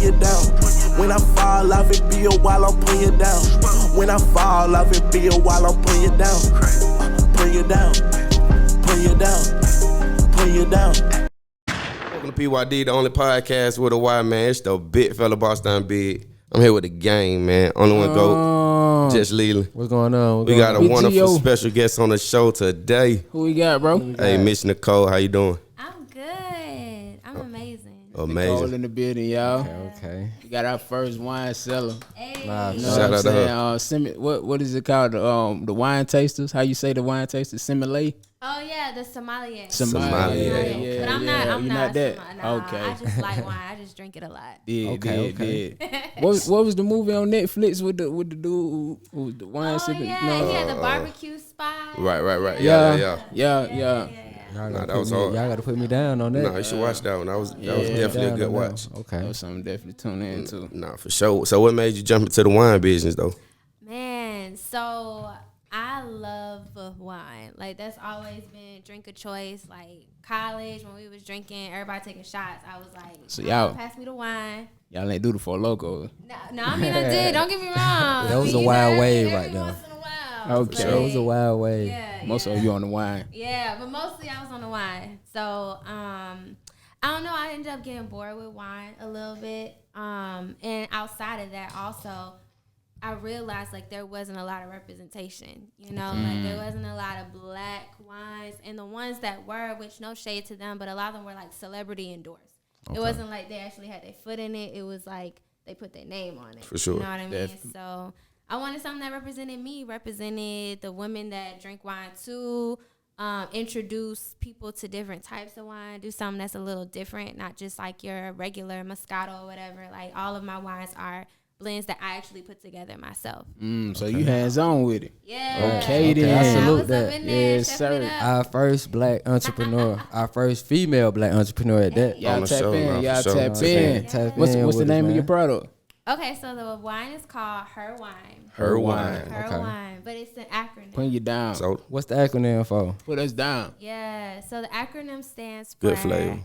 putting you down. When I fall off, it be a while I'm putting you down. When I fall off, it be a while I'm putting you down. Putting you down. Putting you down. Putting you down. Welcome to PYD, the only podcast with a Y, man. It's the big fella, Boston Big. I'm here with the gang, man. Only one GOAT, Just Leland. What's going on? We got a wonderful special guest on the show today. Who we got, bro? Hey, Miss Nicole, how you doing? I'm good. I'm amazing. Amazing. Nicole in the building, y'all. Okay. We got our first wine cellar. Hey. Nah, You know Shout what out I'm to saying? What is it called? The wine tasters. How you say the wine tasters? Sommelier. Oh yeah, the sommelier. Sommelier. Yeah. But I'm not. I'm You're not. that. Nah, Okay. I just like wine. I just drink it a lot. Okay. What was the movie on Netflix with the dude who was the wine Oh sipping? yeah, the barbecue spot. Right. Yeah. Nah, that was hard. Y'all got to put me down on that. Nah, you should watch that one. That was definitely a good watch. Okay. That was something definitely tune in to. Nah, for sure. So what made you jump into the wine business, though? Man, so I love wine. Like that's always been drink of choice. Like college when we was drinking, everybody taking shots. I was like, So y'all pass me the wine. Y'all ain't do the Four Loko. No, I mean I did. Don't get me wrong. That was a wild wave right every there. once in a while. Okay. It was a wild wave. Yeah, Most of you on the wine. Yeah, but mostly I was on the wine. So, I don't know. I ended up getting bored with wine a little bit. And outside of that, also, I realized like there wasn't a lot of representation. You know, like there wasn't a lot of black wines, and the ones that were, which no shade to them, but a lot of them were like celebrity endorsed. Okay. It wasn't like they actually had their foot in it. It was like they put their name on it. For sure. You know what I mean? So I wanted something that represented me, represented the women that drink wine too, introduce people to different types of wine, do something that's a little different, not just like your regular Moscato or whatever. Like all of my wines are blends that I actually put together myself. So you hands on with it. Yeah. Okay, then. I salute was up that. in there, Yes, chefing sir. it up. Our first black entrepreneur, our first female black entrepreneur at that. Y'all On the tap show, in. man, Y'all for sure. tap in. Tap What's in the with name us, of your man. product? Okay, so the wine is called ETSDaLabel. Her wine. Her wine, but it's an acronym. PuttingYa Down. So What's the acronym for? Put us down. Yeah, so the acronym stands for Good flavor.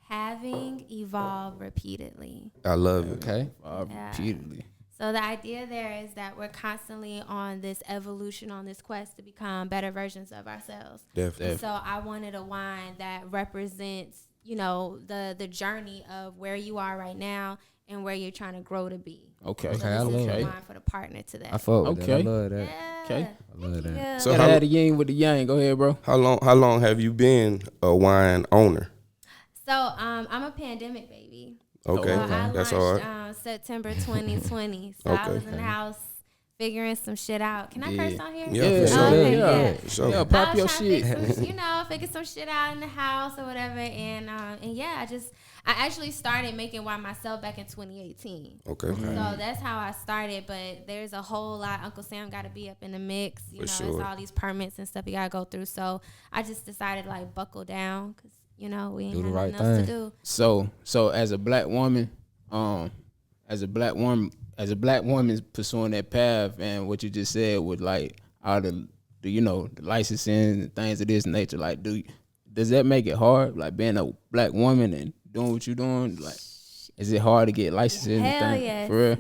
having evolved repeatedly. I love it. Okay. Repeatedly. So the idea there is that we're constantly on this evolution, on this quest to become better versions of ourselves. Definitely. So I wanted a wine that represents, you know, the journey of where you are right now and where you're trying to grow to be. Okay. So I this love is the it. wine for the partner to that. I fuck with that. I Okay. love that. Yeah. Okay. I love that. Yeah. So Gotta have the yin with the yang. Go ahead, bro. How long have you been a wine owner? So I'm a pandemic baby. Okay, I that's launched, hard. September 2020. So I Okay. was in the house figuring some shit out. Can I curse on here? Yeah, for sure. Okay, Yeah. For sure. Yeah, I pop was your trying to shit. fix some, figure some shit out in the house or whatever, and yeah, I actually started making wine myself back in 2018. Okay. So that's how I started, but there's a whole lot. Uncle Sam got to be up in the mix. You know, sure. it's all these permits and stuff you got to go through. So I just decided to like buckle down because, we ain't Do the got right nothing else to thing. do. So as a black woman, as a black woman pursuing that path, and what you just said with like all the licensing and things of this nature, like does that make it hard, like being a black woman and doing what you're doing? Like, is it hard to get licensing? Hell and things? yes. For real?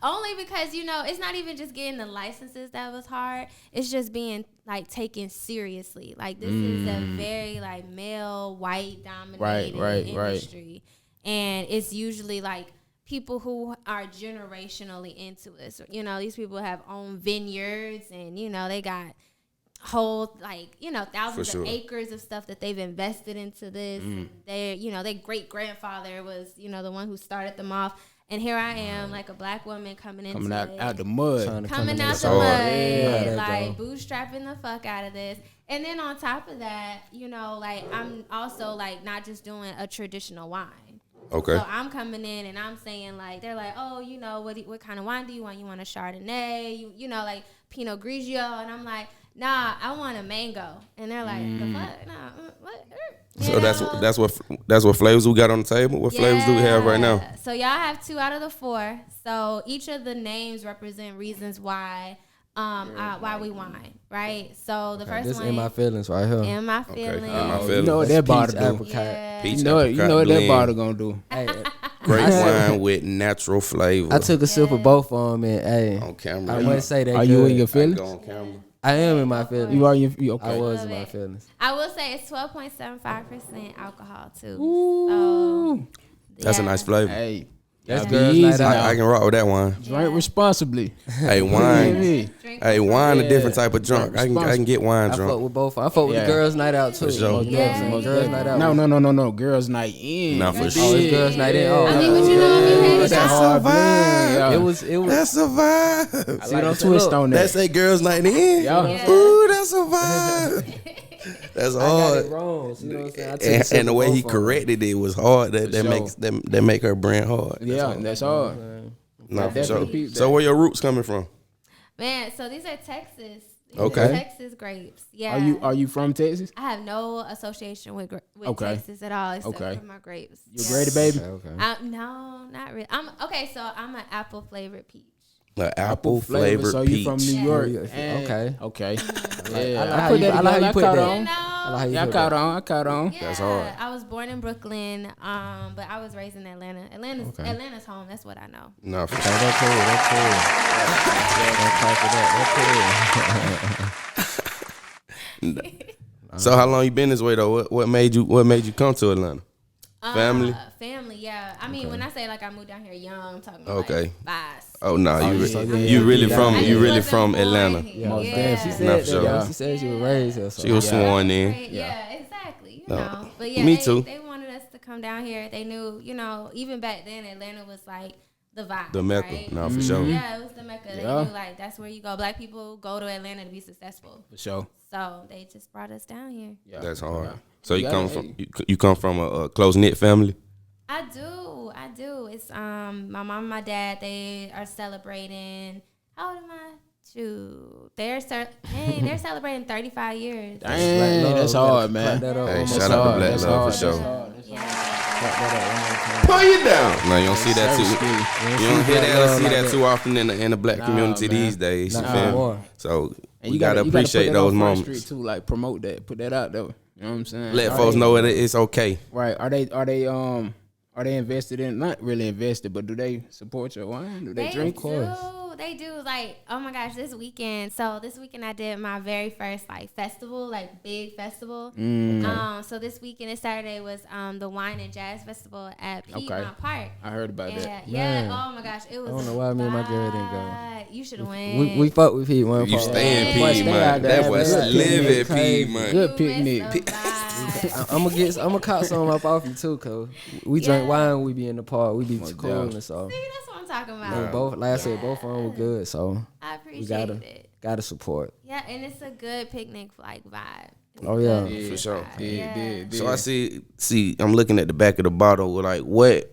Only because, it's not even just getting the licenses that was hard. It's just being like taken seriously. Like this is a very like male, white dominated industry. And it's usually like people who are generationally into it. So, these people have owned vineyards and, they got whole thousands sure. of acres of stuff that they've invested into this. And their great grandfather was, the one who started them off. And here I am, like a black woman coming out out the mud. coming out the mud, like bootstrapping the fuck out of this. And then on top of that, like I'm also like not just doing a traditional wine. Okay. So I'm coming in and I'm saying like, they're like, oh, what kind of wine do you want? You want a Chardonnay? You like Pinot Grigio? And I'm like, nah, I want a mango. And they're like, the fuck? Nah, what? So that's what flavors we got on the table. What flavors do we have right now? So y'all have 2 out of the 4. So each of the names represent reasons why we wine, right? So the first This one in my feelings right here. in my feelings. In my You feelings. know what that bottle Peach do? apricot. Yeah. Peach You know what apricot that blend. bottle gonna do? Hey, Great wine with natural flavor. I took a sip of both of them, and hey, on camera. I wouldn't say they Are good. you in your I feelings? go on camera. I am in my feelings. You are you okay? I was Love in my it. feelings. I will say it's 12.75% alcohol too. Ooh. So, That's a nice flavor. Hey, That's be girls' easy night out. now. I can rock with that wine. Drink responsibly. Hey, wine. Drink Hey, wine a Yeah. different type of drunk. I can get wine I fuck drunk. with both. I fuck with Yeah. the girls' night out too. For sure. Yeah. Girls' night out. No. Girls' night in. Nah, for Oh, sure. it's girls' night in. Oh, I mean, but you know, if you had it That's out, a vibe. Yeah. it was. That's a vibe. I See like what the I'm saying? twist Look, on that. That's a girls' night in. Yeah. Ooh, that's a vibe. That's I got hard. it wrong. See what I'm saying? I took a sip And the of way he both of 'em. corrected it was hard. That sure. makes that make her brand hard. Yeah, that's all. Nah, for sure. definitely peeped So that. where your roots coming from? man. So these are Texas. These Okay. are Texas grapes. Yeah. Are you from Texas? I have no association with Okay. Texas at all except Okay. for my grapes. You a Grady baby? Okay. No, not really. So I'm an apple flavored peach. An apple flavored So peach. you from New Yeah. York? Yeah. And- Okay. Okay. I like I how put you- that I like how you together. put I caught that. on. You know? I like how you Yeah, I put caught that. on. I caught on. Yeah, That's hard. I was born in Brooklyn, but I was raised in Atlanta. Atlanta's home. That's what I know. Nah, for Okay, sure. that's cool. That's cool. Don't talk for that. That's cool. So how long you been this way though? What made you come to Atlanta? Family? Family, yeah. I mean, when I say like I moved down here young, I'm talking about Okay. like 5. Oh no, yeah, you really yeah. from I you just really wasn't from born Atlanta. here. Most Yeah. damn, she Nah, said for sure. that. She said she was raised here. So. She was sworn in. Right, yeah, exactly. You No. know, but yeah, Me they, too. They wanted us to come down here. They knew, even back then, Atlanta was like the vibe. The Mecca. Right? Nah, for sure. Yeah, it was the Mecca. They Yeah. knew like that's where you go. Black people go to Atlanta to be successful. For sure. So they just brought us down here. Yeah. That's hard. Yeah. So you Yeah, come hey. from you come from a close knit family. I do. It's my mom and my dad. They are celebrating. How old am I? They're celebrating 35 years. Dang, that's hard, man. Hey, That's shout out to hard. Black That's Love hard. for sure. That's hard. That's Yeah. Pull you down. No, you don't see that Service too. skill. You don't hear that or see like that that. too often in the black community man. these days. You Not feel me? anymore. So And we gotta appreciate put that those on Front moments. Street too, like promote that, put that out there. You know what I'm saying? Let folks know that it's okay. Right? Are they invested in? Not really invested, but do they support your wine? Do they drink? They do. Like, oh my gosh, this weekend I did my very first like festival, like big festival. So this weekend and Saturday was the Wine and Jazz Festival at Piedmont Park. I heard about Yeah, that. yeah. Man. Oh my gosh, it was. I don't know why me and my girl didn't go. vibe. You should have went. We fuck with Pete one You part. stay in Yeah. Stay Piedmont. out there, That was man. live at Crazy. Piedmont. Good You picnic. missed the vibe. I'm gonna cop some up off you too, cause we drink wine. We be in the park. We be cool definitely. and so. See, that's what I'm talking We about. both, like I said, both of them were good. So I we appreciate it. gotta support. Yeah, and it's a good picnic like vibe. It's Oh, a yeah. good For vibe. sure. Yeah. So I see. I'm looking at the back of the bottle. Like what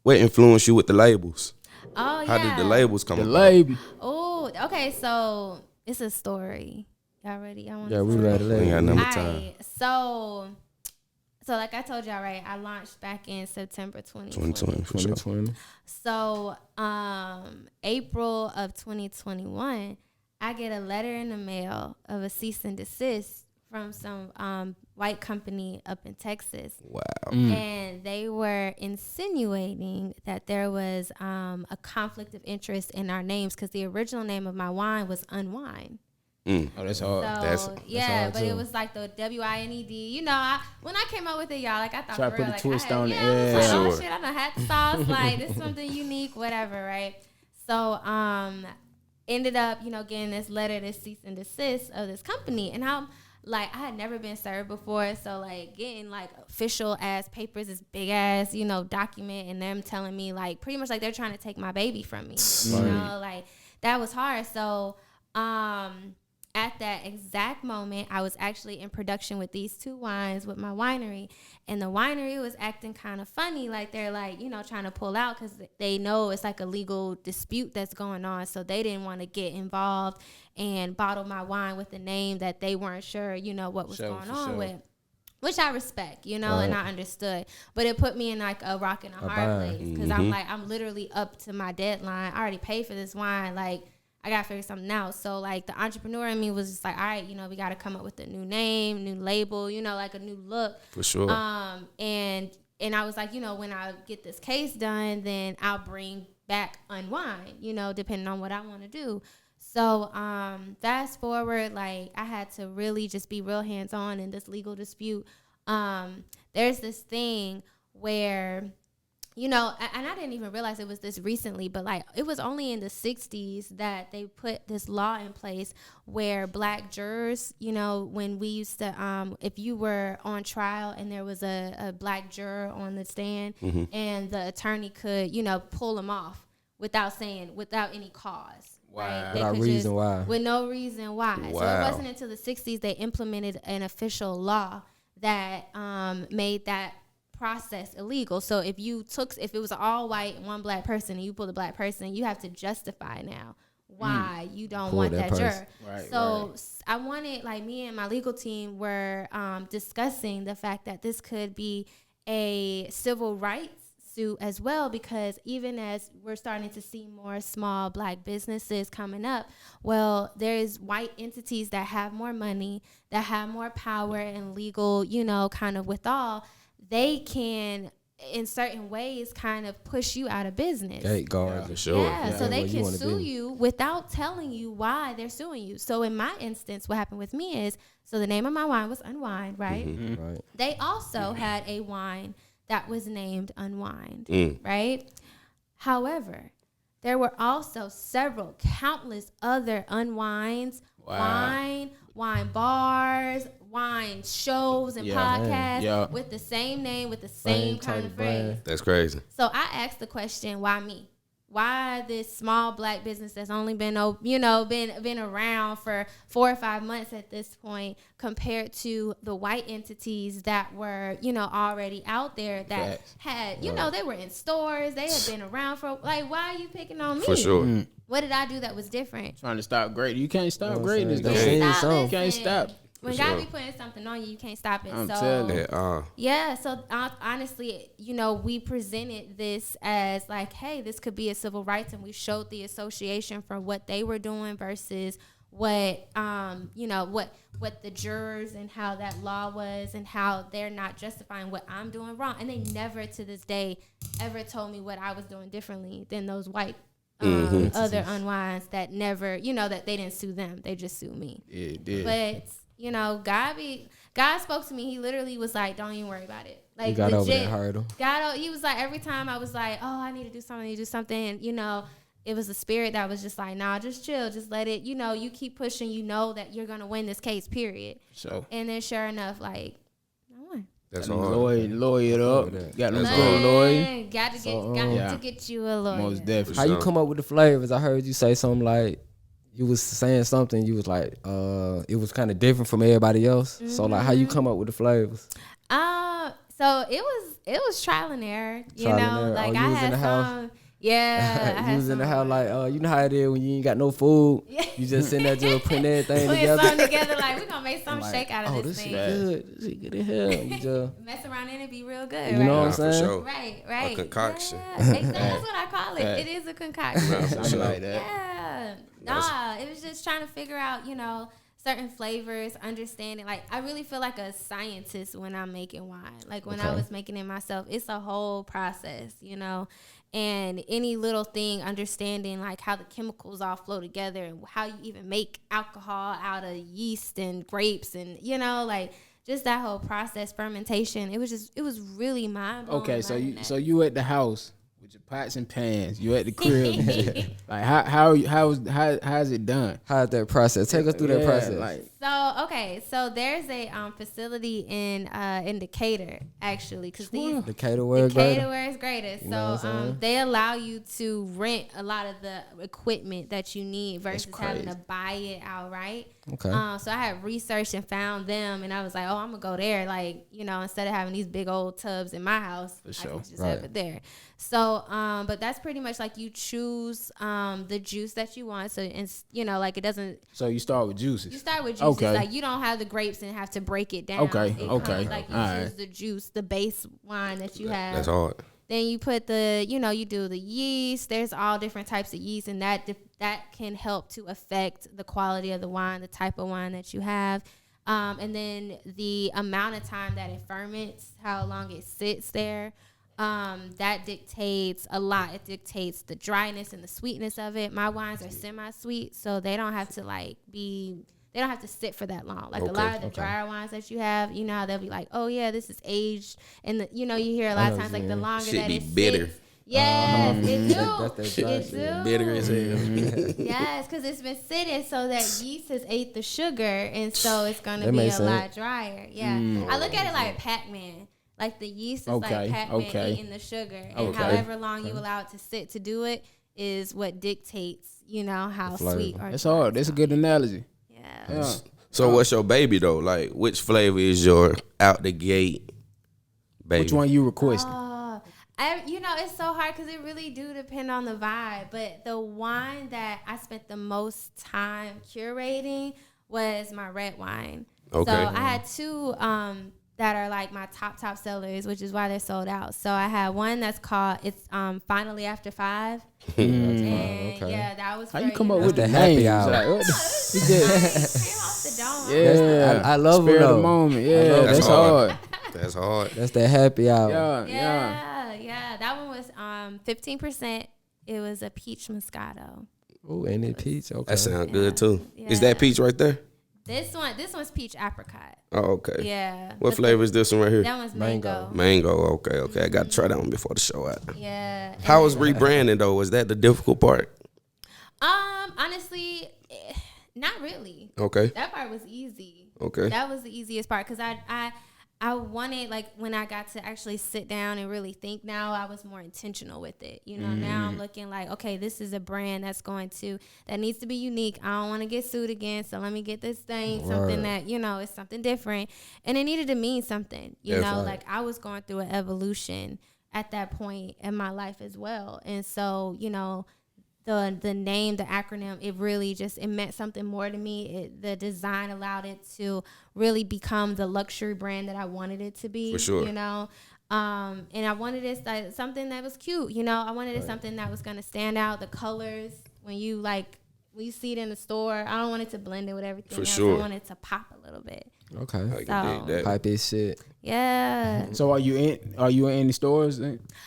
influenced you with the labels? Oh yeah. How did the labels come The about? label. Oh, okay. So it's a story. Y'all ready? Y'all want? Yeah, we story? ready. We ain't got number time. Alright, so like I told y'all, right? I launched back in September 2020. 2020 for sure. 2020. So April of 2021, I get a letter in the mail of a cease and desist from some white company up in Texas. Wow. And they were insinuating that there was a conflict of interest in our names because the original name of my wine was Unwine. Oh, that's hard. So That's yeah, but it too. was like the WINED. You know, when I came up with it, y'all, like I thought Try to for put real, a like twist I had, on it, yeah, I was yeah. like, For oh sure. shit, I done had the sauce. Like this is something unique, whatever, right? So ended up, getting this letter to cease and desist of this company, and I'm like, I had never been served before, so like getting like official ass papers, this big ass, document, and them telling me like pretty much like they're trying to take my baby from me, like that was hard. So at that exact moment, I was actually in production with these two wines with my winery, and the winery was acting kind of funny, like they're like, trying to pull out because they know it's like a legal dispute that's going on, so they didn't want to get involved and bottle my wine with a name that they weren't sure, what was going on with. Which I respect, and I understood. But it put me in like a rock and a hard place because I'm literally up to my deadline. I already paid for this wine. Like, I got to figure something out. So, like, the entrepreneur in me was just like, all right, we got to come up with a new name, new label, like a new look. For sure. And and I was like, when I get this case done, then I'll bring back unwind, depending on what I want to do. So fast forward, like I had to really just be real hands-on in this legal dispute. There's this thing where, and I didn't even realize it was this recently, but like it was only in the 60s that they put this law in place where black jurors, when we used to, if you were on trial and there was a black juror on the stand and the attorney could, pull them off without any cause. Wow. Right? Without reason why. With no reason why. Wow. So it wasn't until the 60s they implemented an official law that made that process illegal. So if it was all white, one black person, and you pull the black person, you have to justify now why you don't want that juror. Right, so I wanted, like, me and my legal team were discussing the fact that this could be a civil rights suit as well, because even as we're starting to see more small black businesses coming up, well, there's white entities that have more money, that have more power and legal, kind of withal. They can, in certain ways, kind of push you out of business. Gate guard. For sure. Yeah, so they can sue be. you without telling you why they're suing you. So in my instance, what happened with me is, so the name of my wine was Unwind, right? Right. They also had a wine that was named Unwind, right? However, there were also countless other unwinds, wine bars, wine shows and podcasts with the same name, with the same kind of phrase. That's crazy. So I asked the question, why me? Why this small black business that's only been around for 4 or 5 months at this point, compared to the white entities that were, already out there that had, they were in stores, they had been around for, like, why are you picking on me? For sure. What did I do that was different? Trying to stop grading. You can't stop grading. You can't Can't stop. When God be putting something on you can't stop it. I'm telling you. Yeah, so honestly, we presented this as like, hey, this could be a civil rights, and we showed the association for what they were doing versus what what the jurors and how that law was, and how they're not justifying what I'm doing wrong. And they never to this day ever told me what I was doing differently than those white other unwinds that never, that they didn't sue them. They just sued me. Yeah, it did. But God spoke to me. He literally was like, don't even worry about it. Like, you got legit, over that hurdle. He was like, every time I was like, oh, I need to do something. And, it was the spirit that was just like, nah, just chill. Just let it, you keep pushing, that you're going to win this case, period. So. And then sure enough, like, I won. That's all. hard. Lawyer it up. Got That's to go lawyer. Got to get you a lawyer. Most definitely. How you come up with the flavors? I heard you say something like, you was saying something, you was like, it was kind of different from everybody else. Mm-hmm. So like, how you come up with the flavors? So it was trial and error. Like, I had some. Yeah, you was in the house like, you know how it is when you ain't got no food. Yeah. You just sitting there just putting everything together. Putting something together, like, we're gonna make some shake out of this thing. Good. This is good as hell. You just mess around in it, be real good. You know what I'm saying? For sure. Right. A concoction. Yeah. Exactly. That's what I call it. It is a concoction. Something like that. Yeah. Nah, it was just trying to figure out, certain flavors, understanding. Like, I really feel like a scientist when I'm making wine. Like, when I was making it myself, it's a whole process, and any little thing, understanding like how the chemicals all flow together and how you even make alcohol out of yeast and grapes, and like just that whole process, fermentation. It was really mind-blowing. Okay, so you at the house with your pots and pans. You at the crib. Like how's it done? How's that process? Take us through that process. So there's a facility in Decatur, actually, because Decatur where it's greatest. So they allow you to rent a lot of the equipment that you need versus having to buy it outright. Okay. So I had researched and found them, and I was like, oh, I'm gonna go there. Like, instead of having these big old tubs in my house, for sure, I can just have it there. So, but that's pretty much like you choose the juice that you want. So, and like it doesn't. So you start with juices. You start with juices. Okay. Like, you don't have the grapes and have to break it down. Okay. Like, you choose the juice, the base wine that you have. That's hard. Then you put you do the yeast. There's all different types of yeast, and that can help to affect the quality of the wine, the type of wine that you have. And then the amount of time that it ferments, how long it sits there, that dictates a lot. It dictates the dryness and the sweetness of it. My wines are semi-sweet, so they don't have to they don't have to sit for that long. Like a lot of the drier wines that you have, you know how they'll be like, oh yeah, this is aged, and you hear a lot of times like the longer Shit that be it bitter. sits. Yes, it do. That's It do. Bitter as hell. Yes, because it's been sitting, so that yeast has ate the sugar, and so it's gonna be makes a lot sense. drier. Yeah, I look at it like Pac-Man. Like the yeast is like Pac-Man eating the sugar, and however long you allow it to sit to do it is what dictates, you know, how sweet or That's dry hard. it's That's a gonna good analogy. be. Yeah. Yeah. So what's your baby though? Like, which flavor is your out the gate baby? Which one you requesting? It's so hard because it really do depend on the vibe. But the wine that I spent the most time curating was my red wine. Okay. So I had two that are like my top sellers, which is why they're sold out. So I had one that's called Finally After 5. And yeah, that was How for, you come up know, with the happy names? hour. Like, what the- you just- came off the dome. yeah, I love Spirit it of though. the moment. Yeah, That's that's hard. hard. That's hard. That's that happy hour. Yeah. That one was 15%. It was a peach Moscato. Oh, and it peach. Okay. That sounds good too. Is Yeah. that peach right there? This one's peach apricot. Oh, okay. Yeah. What But flavor is this one right here? That one's mango. Mango. Okay. I got to try that one before the show out. Yeah. How was rebranding though? Was that the difficult part? Honestly, not really. Okay. That part was easy. Okay. That was the easiest part because I wanted, like, when I got to actually sit down and really think, now I was more intentional with it. You know, now I'm looking like, okay, this is a brand that needs to be unique. I don't want to get sued again, so let me get this thing, something that, you know, is something different. And it needed to mean something, you know, like I was going through an evolution at that point in my life as well. And so, you know, the name, the acronym, it really it meant something more to me. The design allowed it to really become the luxury brand that I wanted it to be. For sure. You know, and I wanted it something that was cute. You know, I wanted it something that was gonna stand out. The colors, when you see it in the store, I don't want it to blend in with everything else. sure. I want it to pop a little bit. Okay. I can dig that. Hype is shit. Yeah. So are you in any stores?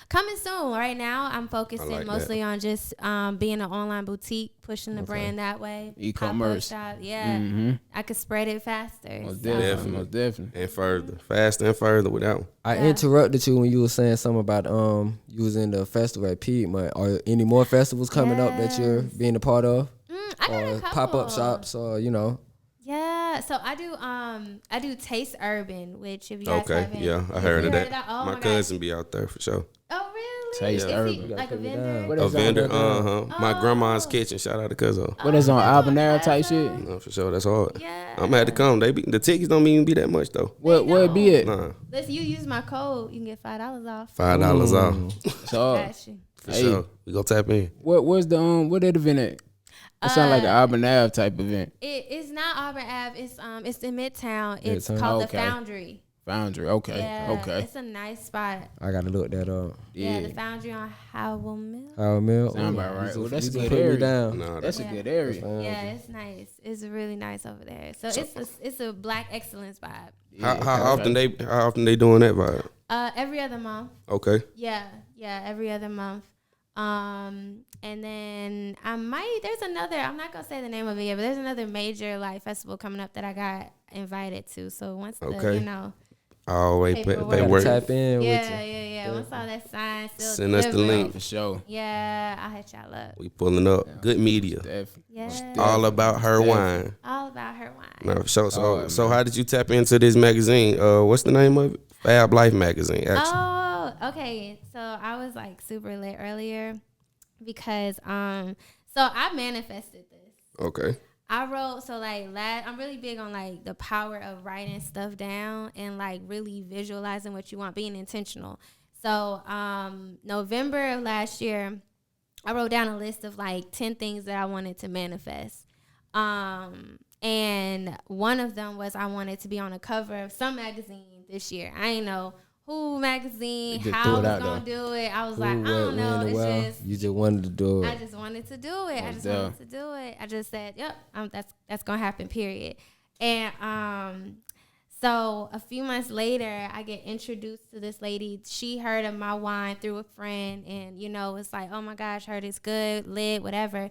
Coming soon. Right now, I'm focusing like mostly on just being an online boutique, pushing the brand that way. E-commerce. Pop-up shop. Yeah. I could spread it faster. Most so. definitely. And further. Faster and further with that one. I interrupted you when you were saying something about you was in the festival at Piedmont. Are any more festivals coming up that you're being a part of? I got a couple. Pop-up shops or, you know? Yeah, so I do Taste Urban, which if you guys haven't, I heard of that. Oh my cousin be out there for sure. Oh really? Taste Is he Urban. like a vendor? What A is vendor, on, My grandma's kitchen. Shout out to cousin. What is on Albanera type shit? No, for sure, that's hard. Yeah. I'm gonna have to come. The tickets don't even be that much though. Where it be at? Nah, Let's you use my code, you can get $5 off. $5 off. So Got you. For sure, we go tap in. where's the where that event at? It sound like an Auburn Ave type event. It's not Auburn Ave. It's in Midtown. It's Midtown. called Okay. the Foundry. Foundry. Okay. Yeah, Okay. It's a nice spot. I got to look that up. Yeah, the Foundry on Howell Mill. How Mill? Sound about right. Well, that's a good put me area. down. Nah, That's a Yeah. good area. Yeah, it's nice. It's really nice over there. So it's a Black excellence vibe. how often they doing that vibe? Every other month. Okay. Yeah, every other month. And then I'm not gonna say the name of it yet, but there's another major festival coming up that I got invited to. So once Okay. Always pay Paperwork. work. Tap in with you. Yeah. Once all that sign, still Send us the delivered. link. For sure. Yeah, I'll hit y'all up. We pulling up. Good media. Definitely. Yeah, All about her wine. all about her wine. No, for sure. So how did you tap into this magazine? What's the name of it? Fab Life magazine. Actually. Oh, okay. So I was super lit earlier because so I manifested this. Okay. I wrote I'm really big on the power of writing stuff down and really visualizing what you want, being intentional. So November of last year, I wrote down a list of 10 things that I wanted to manifest. And one of them was I wanted to be on a cover of some magazine this year. I didn't know who magazine, You just how threw I it was out going to there. do it. I was Who, like, I what, don't know. when, It's well, just, you just wanted to do it. I just wanted to do it. Most I just said, yep, that's going to happen, period. And so a few months later, I get introduced to this lady. She heard of my wine through a friend, and it's like, oh my gosh, heard it's good, lit, whatever.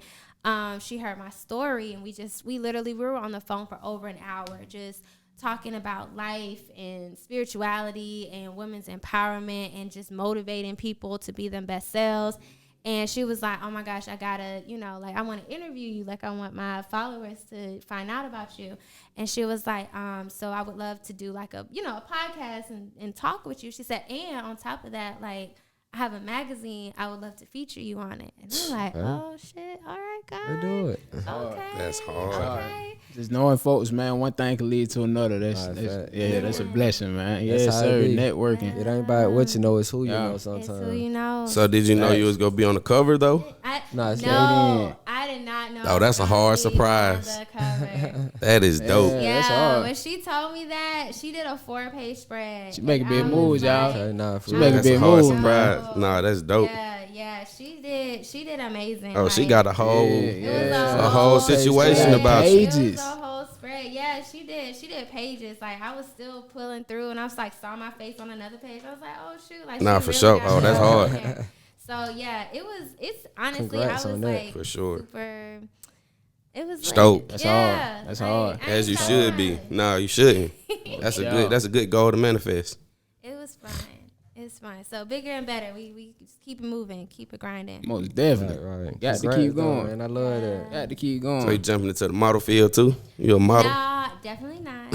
She heard my story, and we were on the phone for over an hour, just talking about life and spirituality and women's empowerment and just motivating people to be their best selves. And she was like, oh my gosh, I gotta, I want to interview you. Like, I want my followers to find out about you. And she was like, so I would love to do like a podcast and talk with you. She said, and on top of that, like, I have a magazine. I would love to feature you on it. And I'm like, oh shit, all right, guys. Let's do it. Okay. That's hard. Okay. Just knowing folks, man, one thing can lead to another. That's a blessing, man. Yes, sir. Networking. It ain't about what you know, it's who you know It's sometimes. who you know. So did you know you was gonna be on the cover though? Nah, it's No, I did not know. Oh, that's a hard surprise. On the cover. That is dope. Yeah, that's Yeah, hard. when she told me that, she did a 4-page spread. She making And big I was moves, y'all. like, Okay, nah, for She real. making That's a big hard moves, surprise. Nah, that's dope. Yeah, she did amazing. Oh, she like, got a whole Yeah. a whole situation about you. It was Pages. a whole spread. Yeah, she did pages. Like, I was still pulling through, and I was like, saw my face on another page. I was like, oh shoot, like, Nah, she for really sure. got Oh, that's me hard. there. So yeah, it's honestly, Congrats I was on that. like For sure. super. It was Stoked. That's yeah, hard. That's like, hard. I As you ain't should gonna be. lie. No, you shouldn't. Yeah. That's a good goal to manifest. It was fun. It's fun. So bigger and better. We just keep it moving, keep it grinding. Most definitely. Right. Got to Congrats, keep though, going. man. I love that. Got to keep So you going. jumping into the model field too? You a model? Nah, definitely not.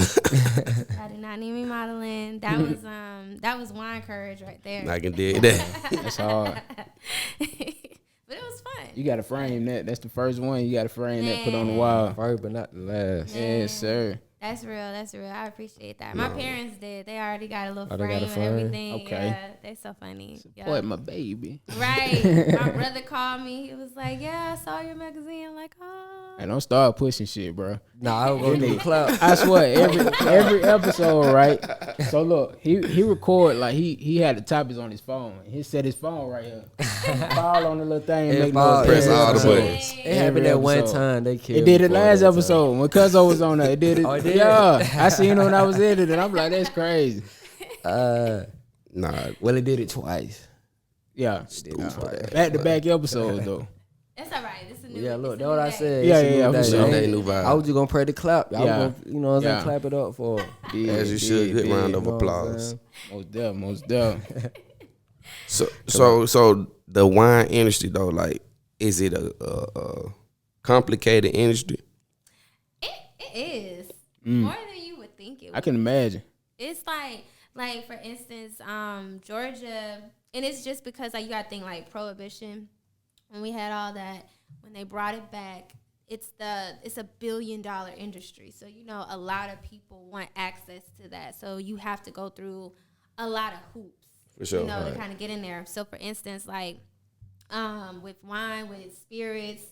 I did not need me modeling. That was wine courage right there. I can dig that. That's hard. But it was fun. You got to frame that. That's the first one. You got to frame that, put on the Man. wall. First, but not the last. Yes, sir. That's real. I appreciate that. My parents did. They already got a little Oh, they frame got a and frame? everything. Okay. Yeah, they so funny. Boy, Yeah. my baby. Right. My brother called me. He was like, yeah, I saw your magazine. I'm like, oh. Hey, don't start pushing shit, bro. Nah, I was gonna do the clap. I swear, every episode, right? So look, he record like he had the topics on his phone. He set his phone right here. Fall on the little thing. It Make fall- little Press all the episode. buttons. It happened that one episode. time. They killed It did me it for last that time. episode when Cuzzo was on there. It did it. Oh, it did? Yeah, I seen it when I was editing. I'm like, that's crazy. Nah, Well, it did it twice. Yeah, Twice. back to back episodes though. It's all right. This is a new Yeah, it's look, a that's new what I day. said. Yeah, It's a yeah, new for day. sure. I ain't- Day, new vibe. I was just gonna pray the clap. I was Yeah. gonna, you know what I'm saying, Yeah. clap it up for. Yeah, as you should. Good round of You know what I'm applause. saying? Most definitely. So the wine industry though, like, is it a complicated industry? It is more than you would think it I would. can imagine. It's like for instance, Georgia, and it's just because like you gotta think like prohibition. When we had all that, when they brought it back, it's a $1 billion industry. So a lot of people want access to that. So you have to go through a lot of hoops, For sure. to kind of get in there. So for instance, like with wine, with spirits,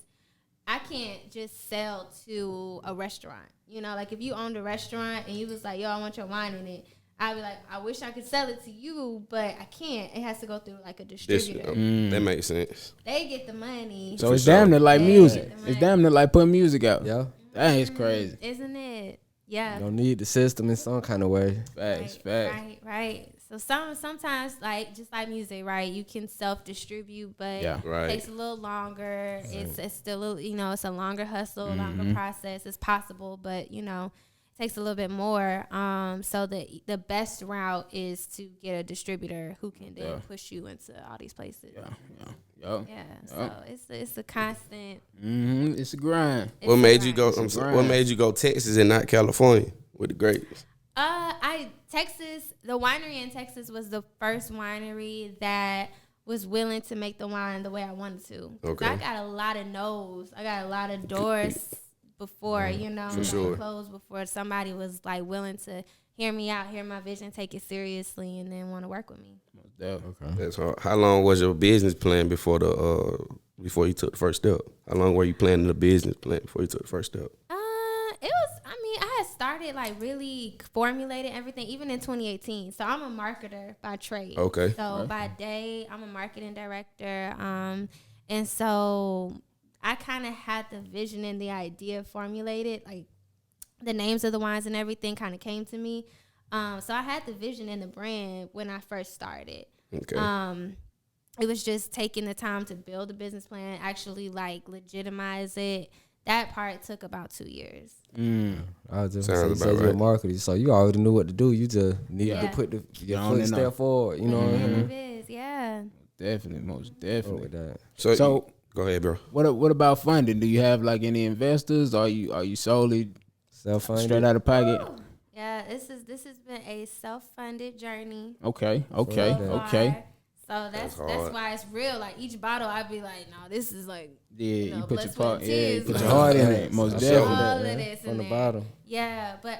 I can't just sell to a restaurant. Like if you owned a restaurant and you was like, yo, I want your wine in it, I'd be like, I wish I could sell it to you, but I can't. It has to go through like a distributor. That makes sense. They get the money. So it's damn near like Yeah. music. Yeah. It's damn near like putting music out. Yeah. That is crazy. Isn't it? Yeah. You don't need the system in some kind of way. Facts. Right. So sometimes like just like music, right? You can self-distribute, but Yeah. Right. it takes a little longer. It's still it's a longer hustle, longer process. It's possible, but it takes a little bit more. So the best route is to get a distributor who can then push you into all these places. Yo. Yeah. So it's a constant. It's a grind. it's What a made you grind. go? grind. What made you go Texas and not California with the grapes? The winery in Texas was the first winery that was willing to make the wine the way I wanted to. 'Cause Okay. I got a lot of no's. I got a lot of doors before, For sure. closed before somebody was like willing to hear me out, hear my vision, take it seriously, and then want to work with me. That's hard. How long was your business plan before you took the first step? How long were you planning the business plan before you took the first step? It was, I had started like really formulating everything even in 2018. So I'm a marketer by trade. Okay. So by day, I'm a marketing director. And so I kind of had the vision and the idea formulated like the names of the wines and everything kind of came to me. So I had the vision and the brand when I first started. Okay. It was just taking the time to build a business plan, actually like legitimize it. That part took about 2 years. I was just Sounds saying, you about said you're a right. marketer, so you already knew what to do. You just needed to Yeah. put your on and footstep off. forward. You know what I mean? It is, yeah. Definitely, most Fuck definitely. with that. So go ahead, bro. what about funding? Do you have like any investors? Or are you solely Self-funded. straight out of pocket? Yeah, this has been a self-funded journey. Okay. so far. So that's hard. why it's real. Like each bottle, I'd be like, no, this is like, Yeah, you know, you put blood, your sweat, part. and Yeah, you tears, put like- your heart in Yeah. it. Most I definitely. feel all that, of man, this from in the there. bottom. Yeah, but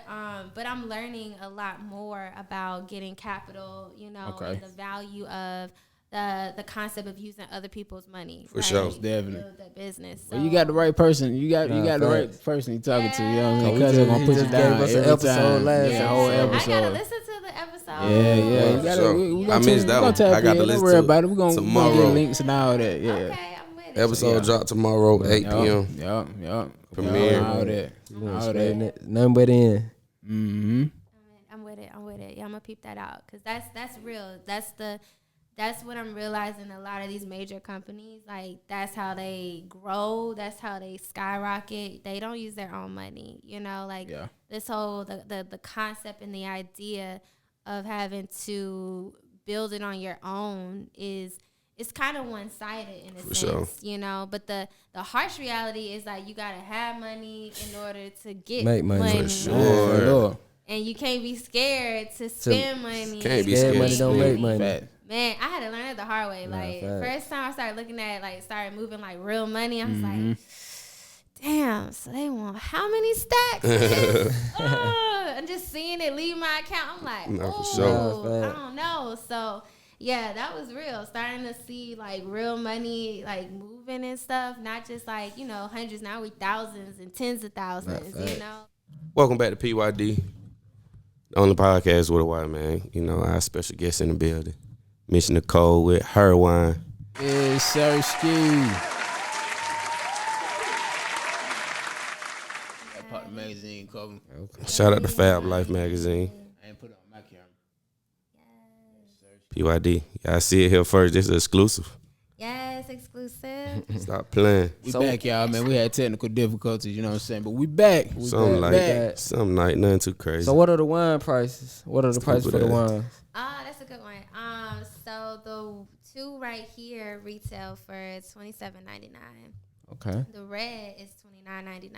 I'm learning a lot more about getting capital, you know, Okay. and the value of the concept of using other people's money. For sure. to Definitely. build that business. Well, you got the right person. You got the right facts. person you talking to. You know what I mean? Yeah. Cuz He they're gonna just put you gave down us an every episode time. last Yeah, whole episode. episode. I gotta listen to the episode. Yeah. For You gotta, sure. we I gonna missed tap- that we one. gonna tap I got in. to Don't listen worry to about it. We're gonna tomorrow. get links and all that. Yeah. Okay, I'm with it. Episode drop tomorrow, 8 p.m. Yup. Premiere. All that. All that. Nothing but in. Mm-hmm. I'm with it. Yeah, I'm gonna peep that out because that's real. That's what I'm realizing. A lot of these major companies, like that's how they grow. That's how they skyrocket. They don't use their own money. You know, like Yeah. this whole the concept and the idea of having to build it on your own is. It's kind of one-sided in a sense, sure. you know. But the harsh reality is like you gotta have money in order to get Make money. For sure. and you can't be scared to spend money. Can't be Scared scared. money don't make money. Fact. Man, I had to learn it the hard way. Like facts. first time I started looking at started moving like real money, I was like, damn, so they want how many stacks? I'm just seeing it leave my account. I'm like, No, for oh, sure. I don't know. So yeah, that was real. Starting to see like real money like moving and stuff, not just like, you know, hundreds. Now we thousands and tens of thousands, you know. Welcome back to PYD, the only podcast with a white man. You know, our special guest in the building, Miss Nicole with ETSDaLabel. Yes, sir, Ski. Pop the magazine cover. Shout out to Fab Life Magazine. I ain't put it on my camera. PYD. Y'all see it here first. This is exclusive. Yes, exclusive. Stop playing. We back, y'all, man. We had technical difficulties, you know what I'm saying? But we back. Something like back. something like nothing too crazy. So what are the wine prices? What are the prices for the wines? That's a good one. So the two right here retail for $27.99. Okay. The red is $29.99.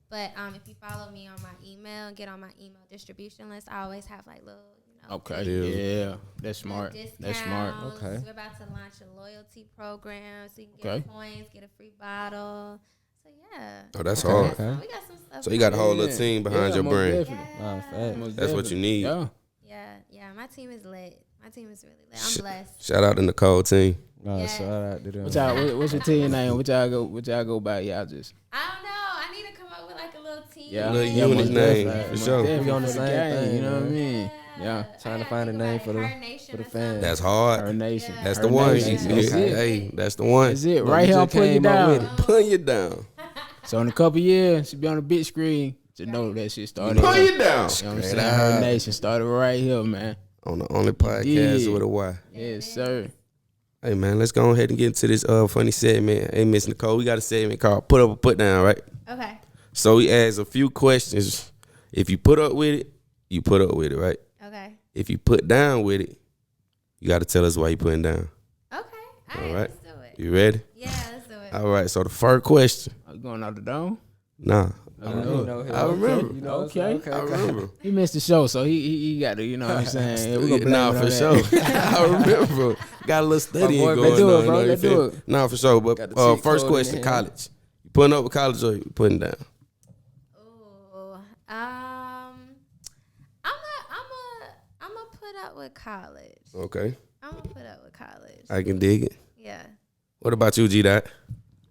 But if you follow me on my email, get on my email distribution list, I always have like little, you know, Okay, yeah. That's smart. That's smart. discounts. Okay. We're about to launch a loyalty program so you can Okay. get points, get a free bottle. So yeah. Oh, that's We hard. got some- we got some stuff. So you got a whole coming. little team behind your most brand. definitely. Nah, fact. Most That's what you definitely. need. Yeah. My team is lit. My team is really lit. I'm blessed. Shout out to Nicole team. Nah, Yeah. shout out to them. What's your team name? What y'all go by? Y'all just I don't know. I need to come up with like a little team. Yeah. Little Yeah, unit most name definitely. for sure. definitely We on the for same game, thing, you know what I man. mean? Yeah. Trying to find a name for the fan. That's Her hard. nation. That's Her the one. nation. You- That's it. Hey, that's the one. That's it. But Right we here, I'm just putting you came up down. with it. Put you down. So in a couple years, she be on the big screen. Just know that shit started. Put you down. You know what I'm saying? Her nation started right here, man. On the only podcast Yeah. with a Y. Yes, sir. Hey man, let's go ahead and get into this funny segment. Hey Miss Nicole, we got a segment called Put Up or Put Down, right? Okay. So we ask a few questions. If you put up with it, you put up with it, right? Okay. If you put down with it, you got to tell us why you putting down. Okay. All All right. right. Let's do it. You ready? Yeah, let's do it. All right. So the first question. Are you going out the dome? Nah, You know him. I remember. You know, Okay. I remember. He missed the show, so he got to, you know what I'm saying? We gonna blame Nah, it on for that. sure. I remember. Got a little studying boy, going let's do on. it, bro. you know, Let's you do feel it. me? Nah, for sure. But Got the cheat first code in question, hand. college. You putting up with college or you putting down? Ooh. I'm gonna put up with college. Okay. I'm gonna put up with college. I can dig it. Yeah. What about you, G-Dot?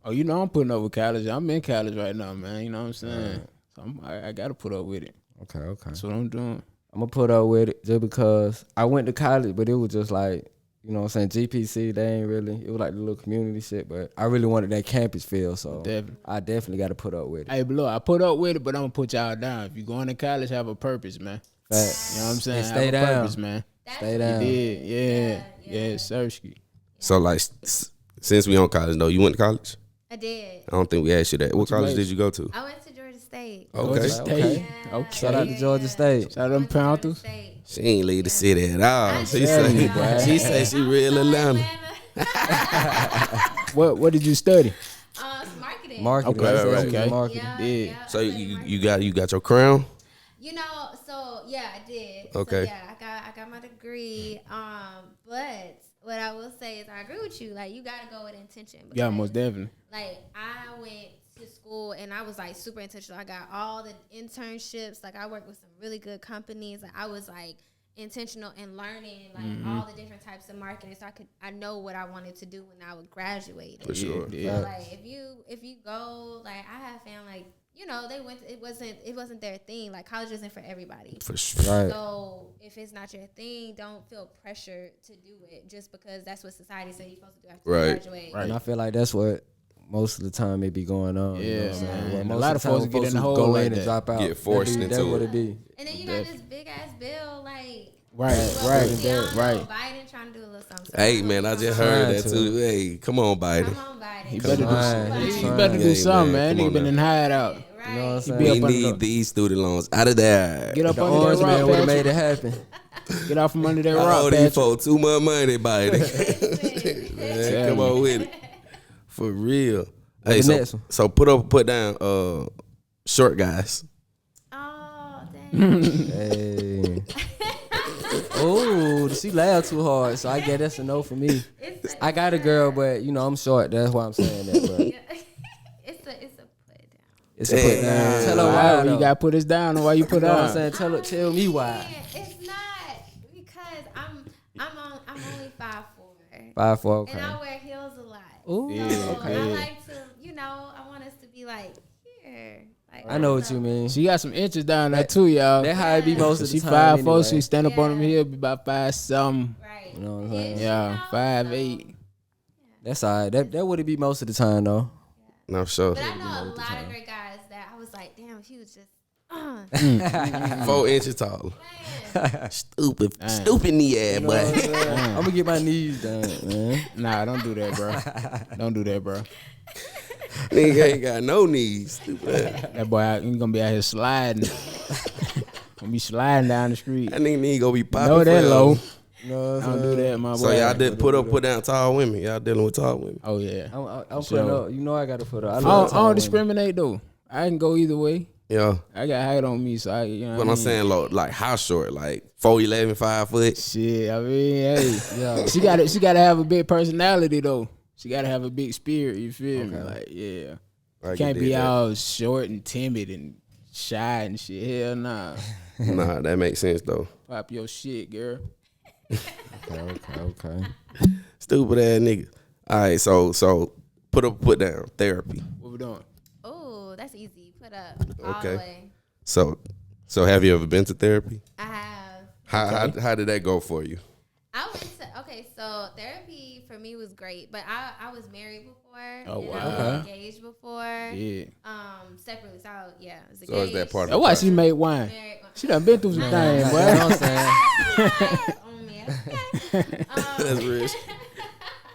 Oh, you know I'm putting up with college. I'm in college right now, man. You know what I'm saying? So I got to put up with it. Okay. That's what I'm doing. I'm gonna put up with it just because I went to college, but it was just like You know what I'm saying? GPC, they ain't really. It was like the little community shit, but I really wanted that campus feel, so I definitely got to put up with it. Hey, but look, I put up with it, but I'm gonna put y'all down. If you going to college, have a purpose, man. Facts. You know what I'm saying? And stay have down. a purpose, man. Stay down. Yeah, Sersky. So like, since we on college though, you went to college? I did. I don't think we asked you that. What college did you go to? I went to Georgia State. Okay. Georgia State. Okay. Shout out to Georgia State. Shout out to them Panthers. She ain't leave the city at all. She tell you, say she say she real Atlanta. What did you study? Marketing. Marketing. Right. Marketing. Yeah. So you got your crown? You know, so yeah, I did. Okay. So, yeah, I got my degree. But what I will say is I agree with you. Like, you gotta go with intention. Yeah, most definitely. Like, I went to school and I was like super intentional. I got all the internships. Like, I worked with some really good companies. Like, I was like intentional in learning like all the different types of marketing, so I know what I wanted to do when I would graduate. For sure. So like if you go, like I have found like, you know, they went, it wasn't their thing. Like college isn't for everybody. For sure. Right. So if it's not your thing, don't feel pressure to do it just because that's what society says you're supposed to do after you graduate. Right. And I feel like that's what most of the time it be going on. Yeah, you know what I'm saying? man. Well, A lot of folks get in the hole go like in and that. drop out. Get forced into That's what it. it be. And then you got this big ass bill, like Right. Biden trying to do a little something. Hey man, I just heard that too. Hey, come on, Biden. Come on, Biden. He better Trying. do something, man. Come Nigga on been now. in hide out. Right. You know what I'm saying? Be We up under need these student loans out of there. Get up The under orange that man would rock, have made Patrick. it happen. Get out from under that I rock, owe these Patrick. folks too much money, Biden. Man, come on with it. For real. Hey, the next one? so put down short guys. Oh, dang. Hey. Oh, she laughed too hard, so I guess that's a no for me. I got a girl, but you know I'm short. That's why I'm saying that. But It's a put down. it's a put down. Tell her Why why. you though. gotta put us down or why you You put know what I'm on? saying? Tell me why. Man, it's not because I'm only 5'4", 5'4", okay. and I wear heels a lot. Ooh, So okay. I like to, you know, I want us to be like here. Like, I know what you mean. She got some inches down there too, y'all. That how it be most of the She time. 5'4", anyway. she stand up on them Yeah. hill, be about 5'something. Right. You know what I'm saying? Yeah, 5'8". That's all right. That would it be most of the time though. No, sure. But I know a lot of great guys that I was like, damn, if he was just, 4 inches tall. man. Stupid knee ass, boy. I'm gonna get my knees down, man. Nah, don't do that, bro. Don't do that, bro. Nigga ain't got no knees. Stupid. That boy, he gonna be out here sliding. Gonna be sliding down the street. That nigga need go be popping. Know that for low. him. You know what I'm Don't saying? do that, my boy. So y'all did put down tall women. Y'all dealing with tall women. Oh yeah. I'm Sure. putting up. You know I gotta put up. I love tall don't women. discriminate though. I can go either way. Yeah. I got height on me, so you know. But I'm saying like how short? Like 4'11", 5 foot. Shit, I mean, hey, Yeah. she gotta have a big personality though. She gotta have a big spirit. You feel me? Like, yeah, I can't can be dig that. all short and timid and shy and shit. Hell nah. Nah, that makes sense though. Pop your shit, girl. Okay. Stupid ass nigga. All right, so put down therapy. What we doing? Oh, that's easy. Put up all Okay. the way. So have you ever been to therapy? I have. How did that go for you? I went to, okay, so therapy for me was great, but I was married before. Oh, and wow. I was Okay. engaged before. Yeah. Separately. So yeah, I was engaged. So is that part of That's why she made wine. Married. She done been through some You things, know boy. what I'm saying? On me. Okay. That's real.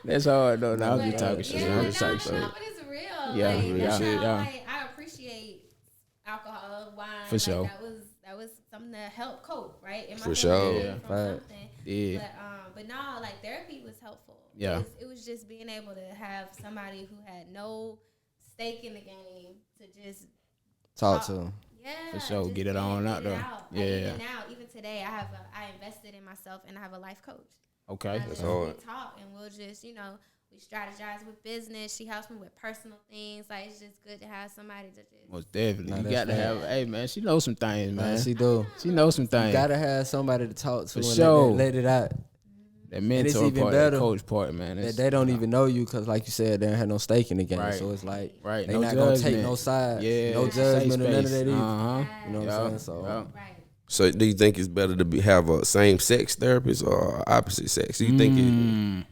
That's hard though. Now I'm just talking Yeah, shit. no, I'm just talking shit. but it's real. Yeah, like, yeah, that's how, yeah. like, I appreciate alcohol, wine. For sure. That was something that helped cope, right? In my For family, sure. from Yeah. Right. something. Yeah. But no, like therapy was helpful. Yeah. It was just being able to have somebody who had no stake in the game to just Talk to him. yeah, For sure. just Get it on out there. Like, Yeah. even today, I invested in myself and I have a life coach. Okay. That's hard. We talk and we'll just, we strategize with business. She helps me with personal things. Like, it's just good to have somebody to just. Most definitely. Nah, You that's got to have. Hey man, she knows some things, man. She do. She knows some You things. gotta have somebody to talk to For and sure. let it out. That it's mentor even part, better that coach part, man. That they don't even know you because, like you said, they don't have no stake in the game. Right. So it's like Right. they No not gonna take judgment. no side, Yeah. no safe judgment or none of space. that either. Uh-huh. You know what I'm saying? So Right. So do you think it's better to have a same sex therapist or opposite sex? Do you think it?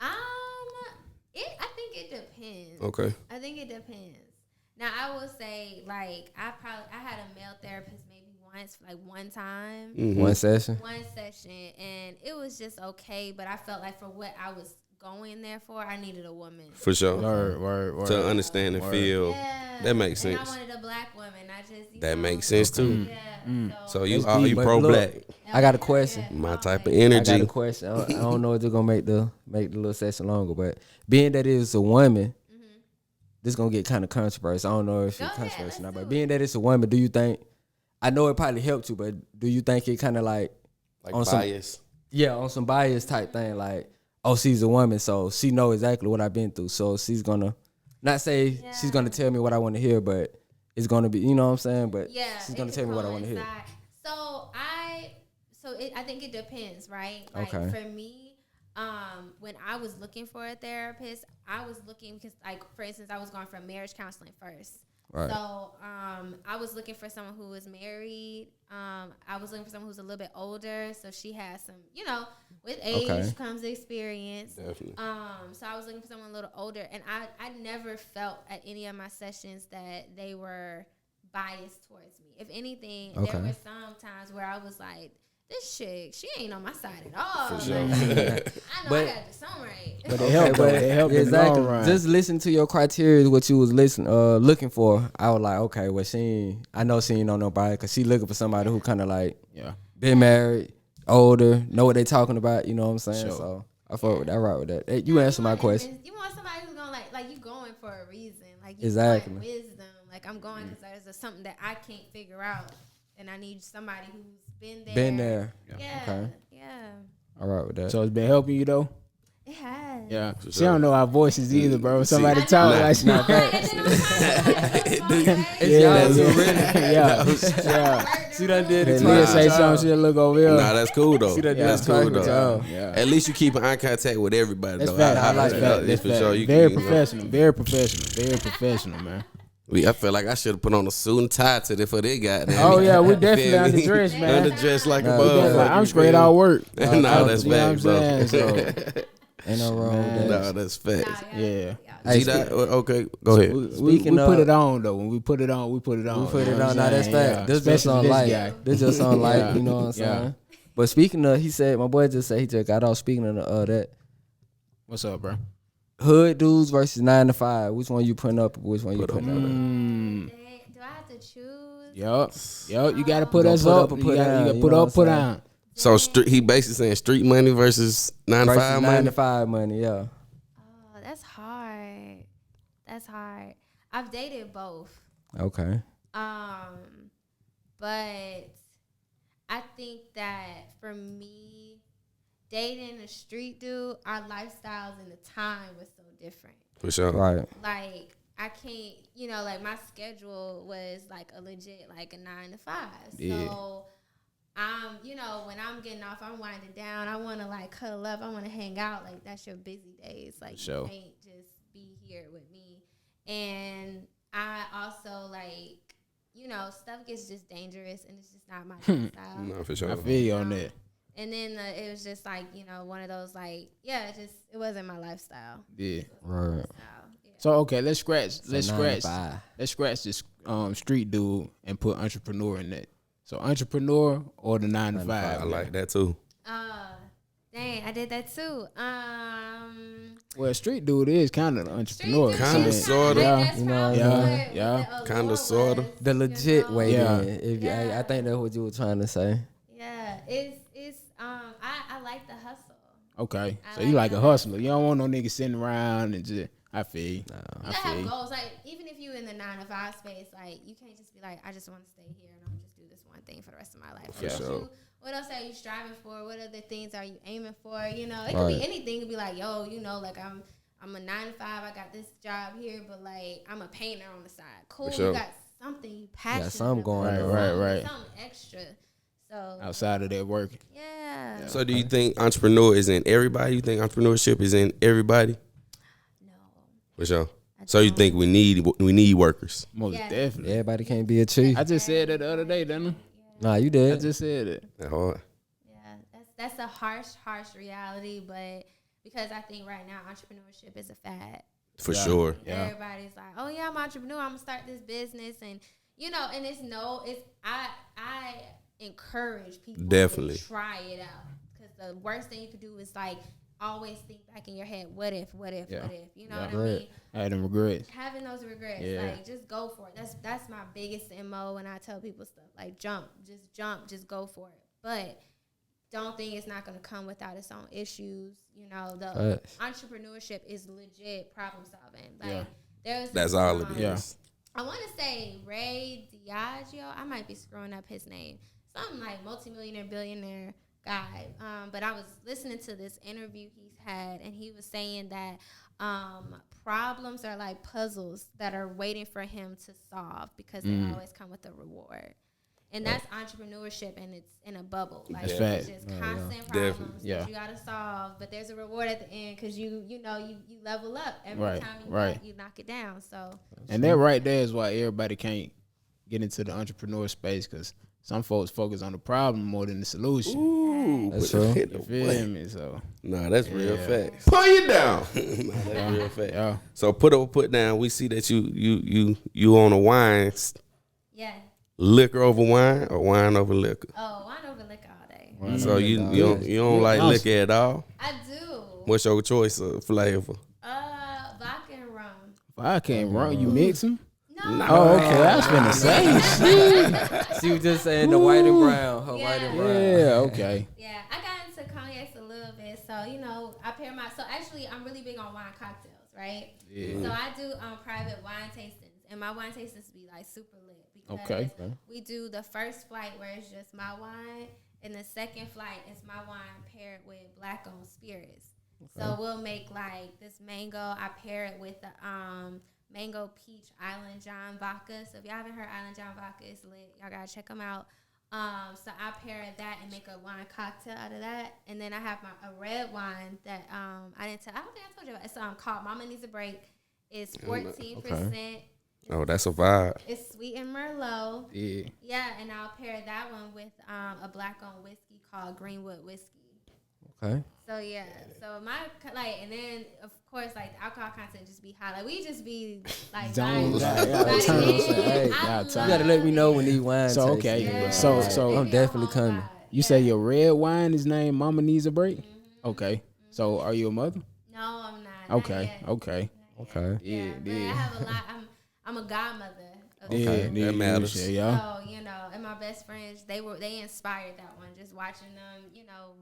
I think it depends. Okay. I think it depends. Now I will say, like, I had a male therapist maybe once, like one time, One session. and it was just okay. But I felt like for what I was going there for, I needed a woman. For sure. Word. To understand and feel. Yeah. That makes sense. And I wanted a black woman. I just That makes sense too. Yeah. So you But look, pro-black. I got a question. My type of I got energy. a question. I don't know if they're gonna make the little session longer, but being that it's a woman, this gonna get kind of controversial. I don't know if it's controversial or not, but being that it's a woman, do you think? I know it probably helped you, but do you think it kind of like on bias? on some bias type thing, like, oh, she's a woman, so she know exactly what I've been through, so she's gonna not say she's gonna tell me what I want to hear, but it's gonna be, you know what I'm saying? But she's gonna tell me what I want to hear. So I think it depends, right? Like for me, when I was looking for a therapist, I was looking because, like, for instance, I was going for marriage counseling first. Right. So I was looking for someone who was married. I was looking for someone who's a little bit older, so she has some, with age comes experience. Definitely. So I was looking for someone a little older, and I never felt at any of my sessions that they were biased towards me. If anything, there were some times where I was like, this chick, she ain't on my side at all. For sure. I know I gotta do something right. But it helped. It helped exactly. in the long run. Just listen to your criteria, what you was looking for. I was like, okay, well, I know she ain't on nobody because she looking for somebody who kind of like been married, older, know what they talking about. You know what I'm saying? Sure. So I fought with that. Right with that. Hey, you answer my question. You want somebody who's gonna like you going for a reason. Like you Exactly. want wisdom. Like I'm going because there's something that I can't figure out, and I need somebody who's been there. Been there. Yeah. Okay. Yeah. All right with that. So it's been helping you though. It has. Yeah. She don't know our voices either, bro. Somebody talk like she. Yeah. She done did it. Leah say something, she'll look over here. Nah, that's cool though. See that That's damn cool type though. of Yeah. At least you keep eye contact with everybody That's though. fact. I like that. that. That's for Fact. sure. You Very can, professional. Very professional. Very professional, man. I feel like I should have put on a suit and tie today for they got. Oh yeah, we definitely underdressed, man. Underdressed like a Nah, bug. I'm straight out work. Nah, that's You know facts, what bro. I'm saying? So, Ain't no wrong with that. Nah, that's facts. yeah. Hey, Okay, go ahead. We put it on though. When we put it on, we put it on. We put You it know on. what Now I'm that's saying? fact. This just Especially on this light. guy. This just on light. Yeah. You know what I'm saying? Yeah. But speaking of, he said, my boy just said he just got off. Speaking of that, What's up, bro? hood dudes versus 9 to 5. Which one you putting up? Which one you putting up? Do I have to choose? Yup. You gotta put Gonna us put up. up or You put gotta down, you put know up, what put I'm down. So he basically saying street money versus 9 to 5 Versus 9 money. to 5 money. Yeah. Oh, that's hard. That's hard. I've dated both. Okay. But I think that for me, dating a street dude, our lifestyles and the time was so different. For sure. Right. Like I can't, like my schedule was like a legit like a 9 to 5. Yeah. So when I'm getting off, I'm winding down. I want to like cuddle up. I want to hang out. Like that's your busy days. Like Sure. you can't just be here with me. And I also like, stuff gets just dangerous and it's just not my lifestyle. No, for sure. I feel you on that. And then it was just like, one of those like, it wasn't my lifestyle. Yeah. Right. Yeah. So okay, let's scratch So 9 to 5. let's scratch this street dude and put entrepreneur in that. So entrepreneur or the 9 to 5. I like that too. Dang, I did that too. Well, street dude is kind of an entrepreneur. Kinda, sorta. Yeah. Sorta. The legit way. Yeah. Then. I think that's what you were trying to say. Yeah, it's I like the hustle. Okay, so you like a hustler. You don't want no nigga sitting around and just. I feel you. You gotta have goals. Like even if you in the 9 to 5 space, like you can't just be like, I just want to stay here and I'm gonna just do this one thing for the rest of my life. For sure. What else are you striving for? What other things are you aiming for? It could be anything. It could be like, like I'm a 9 to 5. I got this job here, but like I'm a painter on the side. Cool. For sure. You got something you passionate. Got something going about. on. Right. Something extra. So Outside of that work. yeah. So do you think entrepreneur is in everybody? You think entrepreneurship is in everybody? No. For sure. So you think we need workers? Most Yeah. definitely. Everybody can't be a chief. I just said that the other day, didn't I? Nah, you I did. just said it. That hard. Yeah, that's a harsh reality, but because I think right now entrepreneurship is a fad. For sure. Yeah. Everybody's like, oh yeah, I'm an entrepreneur. I'm gonna start this business, and and I encourage people Definitely. to try it out, because the worst thing you could do is like always think back in your head, what if, Yeah. you know Yeah. what I mean? Having regrets. Having those regrets, Yeah. like just go for it. That's my biggest MO when I tell people stuff, like jump, just go for it. But don't think it's not going to come without its own issues. The entrepreneurship is legit problem solving. Like That's all it is. Yeah. I want to say Ray Diageo. I might be screwing up his name. Something like multimillionaire, billionaire guy. But I was listening to this interview he's had, and he was saying that problems are like puzzles that are waiting for him to solve, because they always come with a reward. And that's entrepreneurship, and it's in a bubble. Like it's just constant problems that you gotta solve, but there's a reward at the end, because you level up every time you knock it down. So and that right there is why everybody can't get into the entrepreneur space, because some folks focus on the problem more than the solution. Ooh, That's true. You feel me? So Nah, that's real facts. PuttingYa Down. Nah, that's real facts. yeah. So put down. We see that you on a wine, yeah. liquor over wine or wine over liquor. Oh, wine over liquor all day. So you don't like liquor at all. I do. What's your choice of flavor? Vodka and rum. I can't run. You mix them? No. Oh, okay. I was finna say shit. She was just saying the white and brown. Her white and brown. Yeah, okay. Yeah, I got into cognacs a little bit, so I pair so actually I'm really big on wine cocktails, right? Yeah. So I do private wine tastings, and my wine tastings be like super lit, because Okay. we do the first flight where it's just my wine, and the second flight is my wine paired with black owned spirits. So we'll make like this mango. I pair it with the mango peach Island John vodka. So if y'all haven't heard Island John vodka, it's lit. Y'all gotta check them out. So I pair that and make a wine cocktail out of that. And then I have a red wine that I don't think I told you about. It's called Mama Needs a Break. It's 14%. Oh, that's a vibe. It's sweet and Merlot. Yeah. Yeah, and I'll pair that one with a black owned whiskey called Greenwood Whiskey. Okay. So yeah, so and then of course the alcohol content just be high. Like we just be like Zone. vibing. Hey, I you gotta let me know when these wines. So, taste okay. good. Yeah. So I'm definitely coming. You say your red wine is named Mama Needs a Break? Mm-hmm. Okay. So are you a mother? No, I'm not. Okay. Not yet. Okay. Okay. Yeah, but I have a lot. I'm a godmother. Yeah, that matters. Yeah. So, and my best friends, they inspired that one. Just watching them,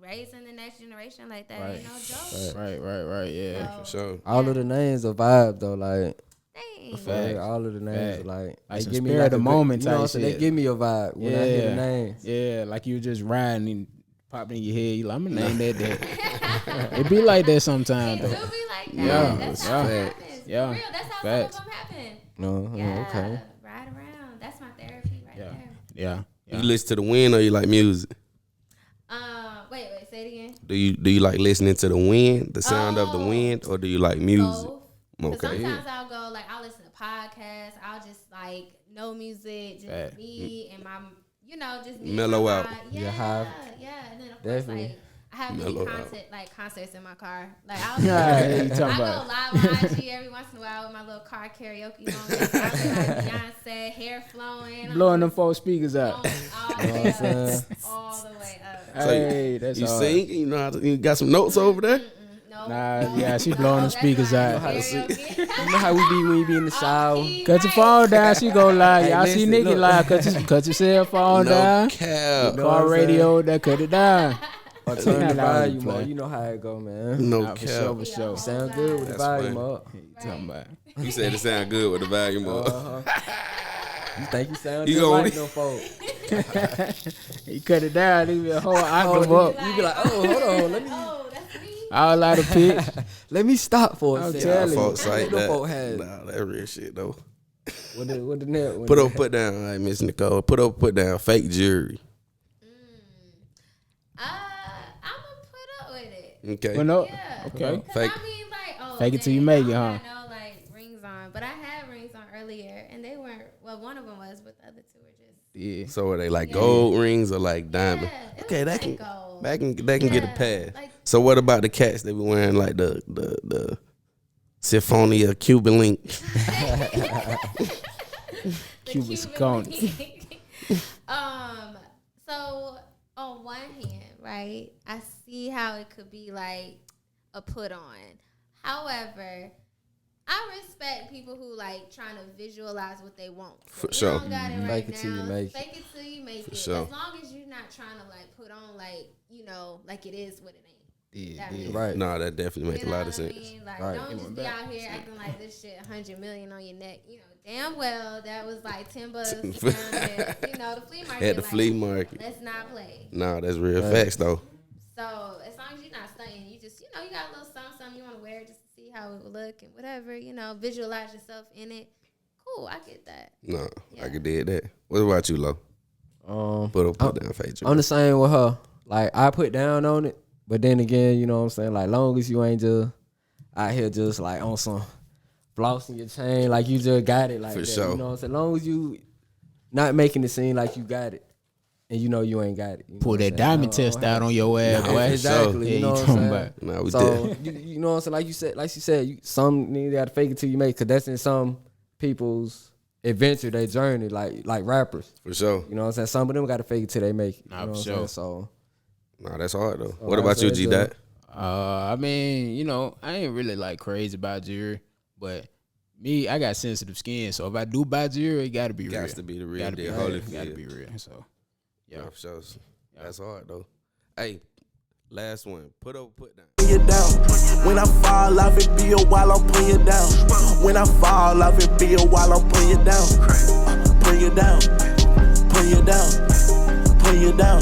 raising the next generation like that, Right. joke. Right. Yeah. So, For sure. All of the names are vibe though, like dang. Facts. all of the names Facts. are like Like some they give me spirit of the a moment You know what I'm type saying? They shit. give me a vibe when I hear the names. Yeah, like you just riding and popping in your head. You like, I'm gonna name that. It be like that sometimes. It do though. be like that. Yeah, That's how it yeah. happens. Yeah. For real, that's how Facts. some of them happen. No, Yeah, okay. ride around. That's my therapy right Yeah. there. Yeah. You listen to the wind or you like music? Wait, say it again. Do you like listening to the wind, the sound of the wind, or do you like music? Both. 'Cause Okay. sometimes I'll listen to podcasts. I'll just no music, just Right. me and my, just me. Mellow and out. my vibe. Your Yeah, hive. yeah. And then of course, Definitely. I have Mellow many concerts in my car. Like I'll Yeah, you talking I about. go live on IG every once in a while with my little car karaoke moments. I was like Beyonce, hair flowing, Blowing them 4 speakers out. all the way up, all the way up. Hey, that's You hard. sing? You know how to, you got some notes over there? No. Nah, yeah, she blowing them speakers out. Karaoke. You know how we be when you be in the shower. Cut your phone down, she go live. Hey, Y'all see listen, Nikki look. live. Cut your cell phone down. cap. know Car what I'm radio, that cut it down. Or turn the Nah, nah, volume play. up. You know how it go, man. No Nah, for sure, cap. for sure. Sound good with the That's volume funny. up. You talking about? You said it sound good with the volume up. You think you sound You just gonna- like them folks. He cut it down. He be a whole Oh, octave up. you be like, oh, hold on, let me Oh, that's me. All out of pitch. let me stop for a I'm second. telling you. Folks like Them that. folk had Nah, that real shit though. with the net. With Put the, up, put down, all right, Miss Nicole. Put down fake jewelry. I'm gonna put up with it. Okay. Well, no. Yeah. Okay. Cause Fake- I mean, like, Fake it till you make it, huh? I know, like rings rings on, but I had rings on earlier, and they weren't. Well, one of them was, but the other two were just. Yeah. So are they like gold rings or like diamond? Yeah, it Okay, was that like can gold. they can get a Yeah, pass. like- So what about the cats that be wearing like the Symphonia Cuban link? Cuban scones. So on one hand, right, I see how it could be like a put on. However, I respect people who like trying to visualize what they want. For You sure. don't got it right Fake it till now. you make it. Fake it till you make it. sure. As long as you're not trying to like put on like, you know, like it is what it ain't. Yeah, That yeah. makes Right. No, that definitely makes You a know lot of what I sense. mean? Like, Right. don't just be out here acting like this shit 100 million on your neck. You know, damn well that was like $10 down there. You know, the flea market. At the like, flea market. Let's not play. No, that's real Right. facts though. So as long as you're not stunting, you just, you know, you got a little something you want to wear just to see how it would look and whatever. You know, visualize yourself in it. Cool, I get that. No, Yeah. I could dig that. What about you, Lo? Put down face. I'm the same with her. Like I put down on it, but then again, you know what I'm saying? Like long as you ain't just out here just like on some flossing your chain, like you just got it like For that. sure. You know what I'm saying? Long as you not making it seem like you got it. And you know you ain't got it. You know Pull what that I'm saying? diamond test out on your ass, Nah, boy. Exactly. Yeah, You know what I'm talking saying? about. No, we So did. you know what I'm saying? Like she said, some niggas gotta fake it till you make it, cause that's in some people's adventure, their journey, like rappers. For sure. You know what I'm saying? Some of them gotta fake it till they make it. Nah, you know for what I'm sure. saying? So No, that's hard though. Oh, What about you, that's G good. Dot? I mean, you know, I ain't really like crazy about jewelry, but me, I got sensitive skin, so if I do buy jewelry, it gotta be real. Got to be the real Gotta be deal. real. Holyfield. Gotta be real. So, Yeah, for sure. That's hard though. Hey, last one. Put up, put down. You down. When I fall off, it be a while I'm putting you down. When I fall off, it be a while I'm putting you down. Put you down. Put you down. Put you down.